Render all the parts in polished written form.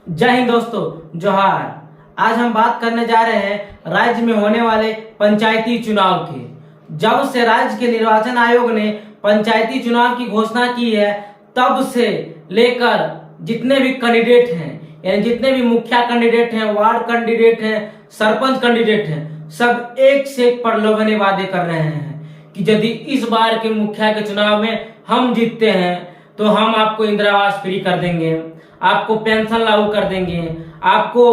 जय हिंद दोस्तों, जोहार। आज हम बात करने जा रहे हैं राज्य में होने वाले पंचायती चुनाव की। जब से राज्य के निर्वाचन आयोग ने पंचायती चुनाव की घोषणा की है, तब से लेकर जितने भी कैंडिडेट हैं, यानी जितने भी मुखिया कैंडिडेट हैं, वार्ड कैंडिडेट हैं, सरपंच कैंडिडेट हैं, सब एक से एक प्रलोभनीय वादे कर रहे हैं कि यदि इस बार के मुखिया के चुनाव में हम जीतते हैं तो हम आपको इंदिरा आवास फ्री कर देंगे, आपको पेंशन लागू कर देंगे, आपको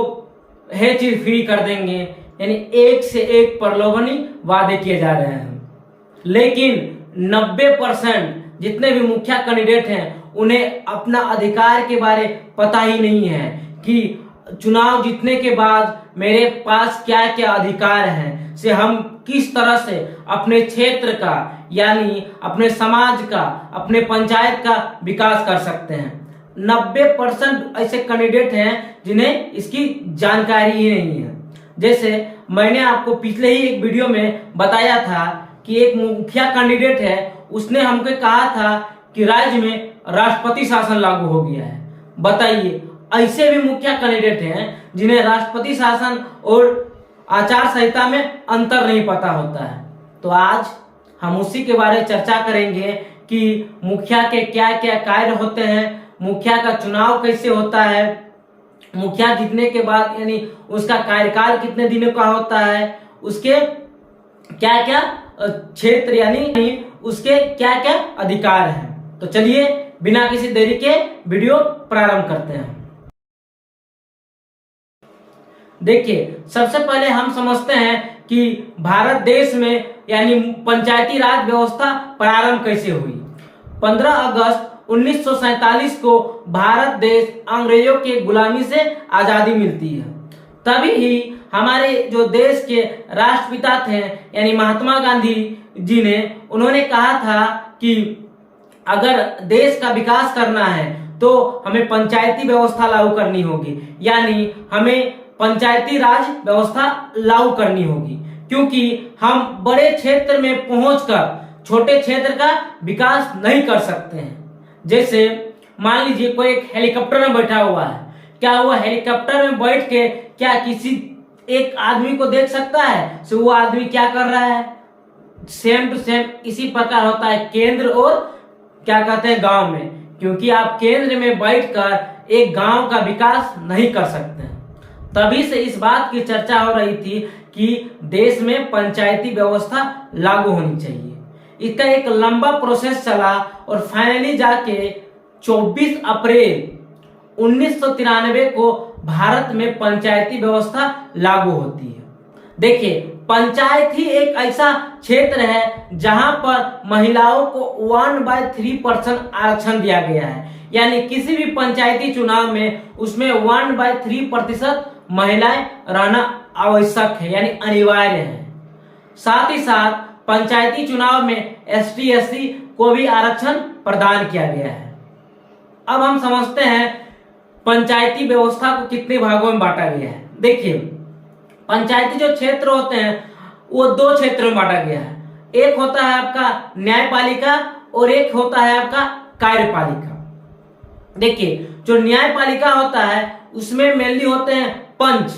हर चीज फ्री कर देंगे। यानी एक से एक प्रलोभनीय वादे किए जा रहे हैं। लेकिन 90% जितने भी मुखिया कैंडिडेट हैं, उन्हें अपना अधिकार के बारे पता ही नहीं है कि चुनाव जीतने के बाद मेरे पास क्या क्या अधिकार हैं, से हम किस तरह से अपने क्षेत्र का, यानी अपने समाज का, अपने पंचायत का विकास कर सकते हैं। 90% ऐसे कैंडिडेट हैं जिन्हें इसकी जानकारी ही नहीं है। जैसे मैंने आपको पिछले ही एक वीडियो में बताया था कि एक मुखिया कैंडिडेट है, उसने हमको कहा था कि राज्य में राष्ट्रपति शासन लागू हो गया है। बताइए, ऐसे भी मुखिया कैंडिडेट हैं जिन्हें राष्ट्रपति शासन और आचार संहिता में अंतर नहीं पता होता है। तो आज हम उसी के बारे में चर्चा करेंगे कि मुखिया के क्या क्या कार्य होते हैं, मुखिया का चुनाव कैसे होता है, मुखिया जीतने के बाद यानी उसका कार्यकाल कितने दिनों का होता है, उसके क्या क्या क्षेत्र यानी उसके क्या क्या अधिकार हैं। तो चलिए बिना किसी देरी के वीडियो प्रारंभ करते हैं। देखिए, सबसे पहले हम समझते हैं कि भारत देश में यानी पंचायती राज व्यवस्था प्रारंभ कैसे हुई। 15 अगस्त 1947 को भारत देश अंग्रेजों के गुलामी से आजादी मिलती है। तभी ही हमारे जो देश के राष्ट्रपिता थे यानी महात्मा गांधी जी ने, उन्होंने कहा था कि अगर देश का विकास करना है तो हमें पंचायती व्यवस्था लागू करनी होगी, यानी हमें पंचायती राज व्यवस्था लागू करनी होगी, क्योंकि हम बड़े क्षेत्र में पहुंचकर छोटे क्षेत्र का विकास नहीं कर सकते हैं। जैसे मान लीजिए कोई एक हेलीकॉप्टर में बैठा हुआ है, क्या वो हेलीकॉप्टर में बैठ के क्या किसी एक आदमी को देख सकता है सो वो आदमी क्या कर रहा है? सेम टू सेम इसी प्रकार होता है केंद्र और क्या कहते हैं गांव में, क्योंकि आप केंद्र में बैठकर एक गांव का विकास नहीं कर सकते हैं। तभी से इस बात की चर्चा हो रही थी कि देश में पंचायती व्यवस्था लागू होनी चाहिए। इसका एक लंबा प्रोसेस चला और फाइनली जाके 24 अप्रैल 1993 को भारत में पंचायती व्यवस्था लागू होती है। देखिए, पंचायत ही एक ऐसा क्षेत्र है जहां पर महिलाओं को 1/3% आरक्षण दिया गया है, यानी किसी भी पंचायती चुनाव में उसमें 1/3% महिलाएं रहना आवश्यक है, यानी अनिवार्य है। साथ ही साथ पंचायती चुनाव में ST SC को भी आरक्षण प्रदान किया गया है। अब हम समझते हैं पंचायती व्यवस्था को कितने भागों में बांटा गया है। देखिए, पंचायती जो क्षेत्र होते हैं वो 2 क्षेत्रों में बांटा गया है। एक होता है आपका न्यायपालिका और एक होता है आपका कार्यपालिका। देखिए, जो न्यायपालिका होता है उसमें मेनली होते हैं पंच,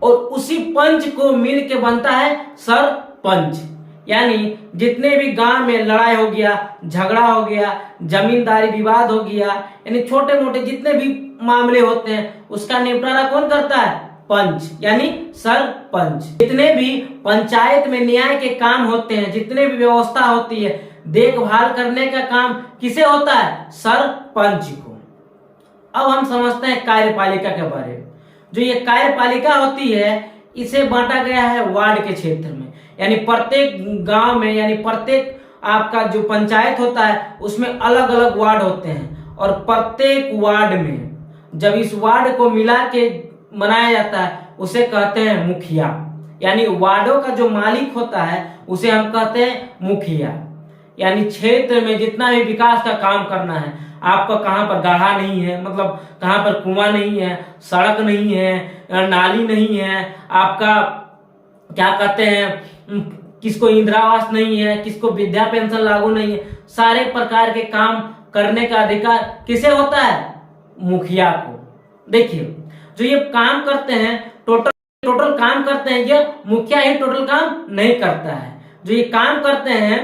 और उसी पंच को मिल के बनता है सरपंच। यानी जितने भी गांव में लड़ाई हो गया, झगड़ा हो गया, जमींदारी विवाद हो गया, यानी छोटे मोटे जितने भी मामले होते हैं उसका निपटारा कौन करता है? पंच, यानी सरपंच। जितने भी पंचायत में न्याय के काम होते हैं, जितने भी व्यवस्था होती है, देखभाल करने का काम किसे होता है? सरपंच को। अब हम समझते हैं कार्यपालिका के बारे में। जो ये कार्यपालिका होती है इसे बांटा गया है वार्ड के क्षेत्र में, यानी प्रत्येक गांव में, यानी प्रत्येक आपका जो पंचायत होता है उसमें अलग अलग वार्ड होते हैं, और प्रत्येक वार्ड में जब इस वार्ड को मिला के बनाया जाता है उसे कहते हैं मुखिया। यानी वार्डों का जो मालिक होता है उसे हम कहते हैं मुखिया। यानी क्षेत्र में जितना भी विकास का काम करना है, आपका कहाँ पर गड्ढा नहीं है, मतलब कहाँ पर कुआं नहीं है, सड़क नहीं है, नाली नहीं है, आपका क्या कहते हैं किसको इंदिरा आवास नहीं है, किसको विद्या पेंशन लागू नहीं है, सारे प्रकार के काम करने का अधिकार किसे होता है? मुखिया को। देखिए, जो ये काम करते हैं टोटल काम करते हैं, ये मुखिया ही टोटल काम नहीं करता है। जो ये काम करते हैं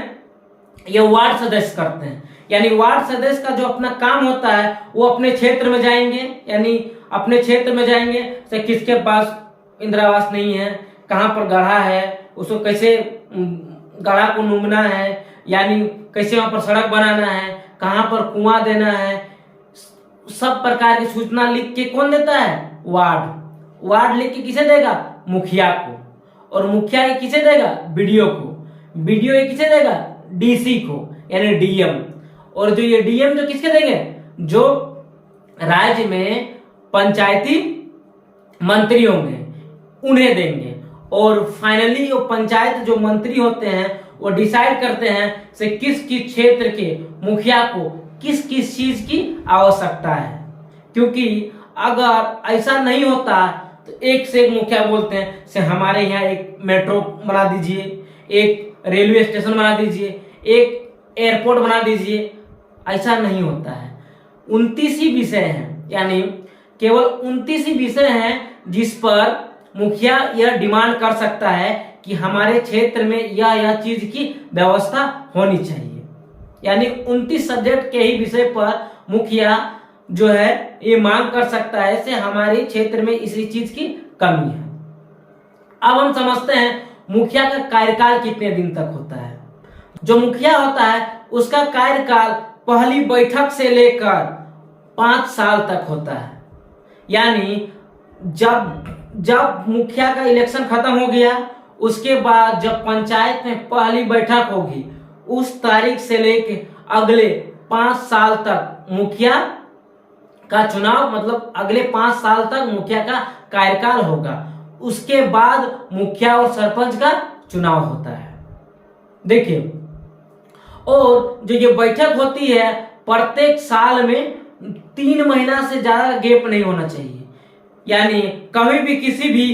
ये वार्ड सदस्य करते हैं। यानी वार्ड सदस्य का जो अपना काम होता है वो अपने क्षेत्र में जाएंगे, यानी अपने क्षेत्र में जाएंगे से किसके पास इंदिरा आवास नहीं है, कहाँ पर गढ़ा है, उसको कैसे गढ़ा को नुमना है, यानी कैसे वहां पर सड़क बनाना है, कहाँ पर कुआं देना है, सब प्रकार की सूचना लिख के कौन देता है? वार्ड लिख के किसे देगा? मुखिया को। और मुखिया ये किसे देगा? बीडीओ को। बीडीओ ये किसे देगा? डीसी को, यानी डीएम। और जो ये डीएम जो किसके देंगे? जो राज्य में पंचायती मंत्री होंगे उन्हें देंगे। और फाइनली जो पंचायत जो मंत्री होते हैं वो डिसाइड करते हैं से किस किस क्षेत्र के मुखिया को किस किस चीज की आवश्यकता है। क्योंकि अगर ऐसा नहीं होता तो एक से एक मुखिया बोलते हैं से हमारे यहाँ एक मेट्रो बना दीजिए, एक रेलवे स्टेशन बना दीजिए, एक एयरपोर्ट बना दीजिए। ऐसा नहीं होता है। 29 ही विषय हैं, यानी केवल 29 ही विषय हैं जिस पर मुखिया यह डिमांड कर सकता है कि हमारे क्षेत्र में यह चीज की व्यवस्था होनी चाहिए। यानी 29 सब्जेक्ट के ही विषय पर मुखिया जो है ये मांग कर सकता है से हमारे क्षेत्र में इसी चीज की कमी है। अब हम समझते हैं मुखिया का कार्यकाल कितने दिन तक होता है। जो मुखिया होता है उसका कार्यकाल पहली बैठक से लेकर 5 साल तक होता है। यानी जब मुखिया का इलेक्शन खत्म हो गया उसके बाद जब पंचायत में पहली बैठक होगी उस तारीख से लेके अगले 5 साल तक मुखिया का चुनाव, मतलब अगले 5 साल तक मुखिया का कार्यकाल होगा। उसके बाद मुखिया और सरपंच का चुनाव होता है। देखिए, और जो ये बैठक होती है प्रत्येक साल में 3 महीना से ज्यादा गैप नहीं होना चाहिए। यानी कभी भी किसी भी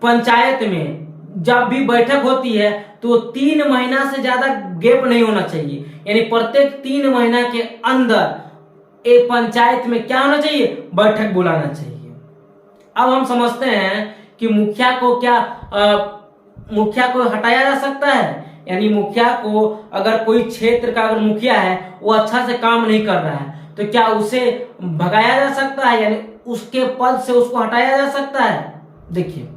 पंचायत में जब भी बैठक होती है तो 3 महीना से ज्यादा गैप नहीं होना चाहिए। यानी प्रत्येक 3 महीना के अंदर एक पंचायत में क्या होना चाहिए? बैठक बुलाना चाहिए। अब हम समझते हैं कि मुखिया को हटाया जा सकता है। यानी मुखिया को अगर कोई क्षेत्र का अगर मुखिया है वो अच्छा से काम नहीं कर रहा है तो क्या उसे भगाया जा सकता है? यानी उसके पद से उसको हटाया जा सकता है। देखिए,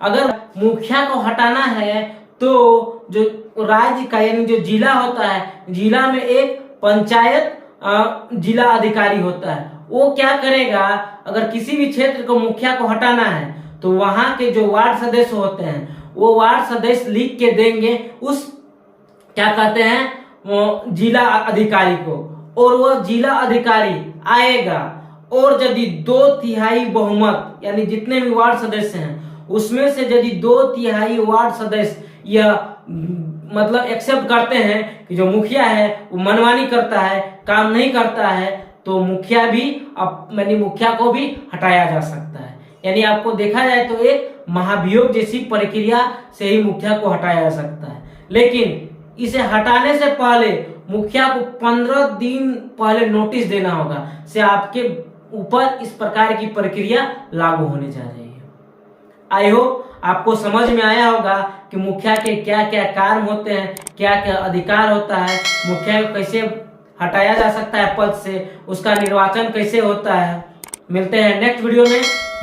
अगर मुखिया को हटाना है तो जो राज्य का यानी जो जिला होता है, जिला में एक पंचायत जिला अधिकारी होता है। वो क्या करेगा? अगर किसी भी क्षेत्र को मुखिया को हटाना है तो वहां के जो वार्ड सदस्य होते हैं वो वार्ड सदस्य लिख के देंगे उस क्या कहते हैं वो जिला अधिकारी को। और वो जिला अधिकारी आएगा और यदि 2/3 बहुमत, यानी जितने भी वार्ड सदस्य हैं उसमें से यदि 2/3 वार्ड सदस्य यह मतलब एक्सेप्ट करते हैं कि जो मुखिया है वो मनमानी करता है, काम नहीं करता है, तो मुखिया को भी हटाया जा सकता है। यानी आपको देखा जाए तो एक महाभियोग जैसी प्रक्रिया से ही मुखिया को हटाया जा सकता है। लेकिन इसे हटाने से पहले मुखिया को 15 दिन पहले नोटिस देना होगा से आपके ऊपर इस प्रकार की प्रक्रिया लागू होने जा रही है। आई होप आपको समझ में आया होगा कि मुखिया के क्या क्या कार्य होते हैं, क्या क्या अधिकार होता है, मुखिया को कैसे हटाया जा सकता है पद से, उसका निर्वाचन कैसे होता है। मिलते हैं नेक्स्ट वीडियो में।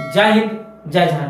जय हिंद, जय झारखंड।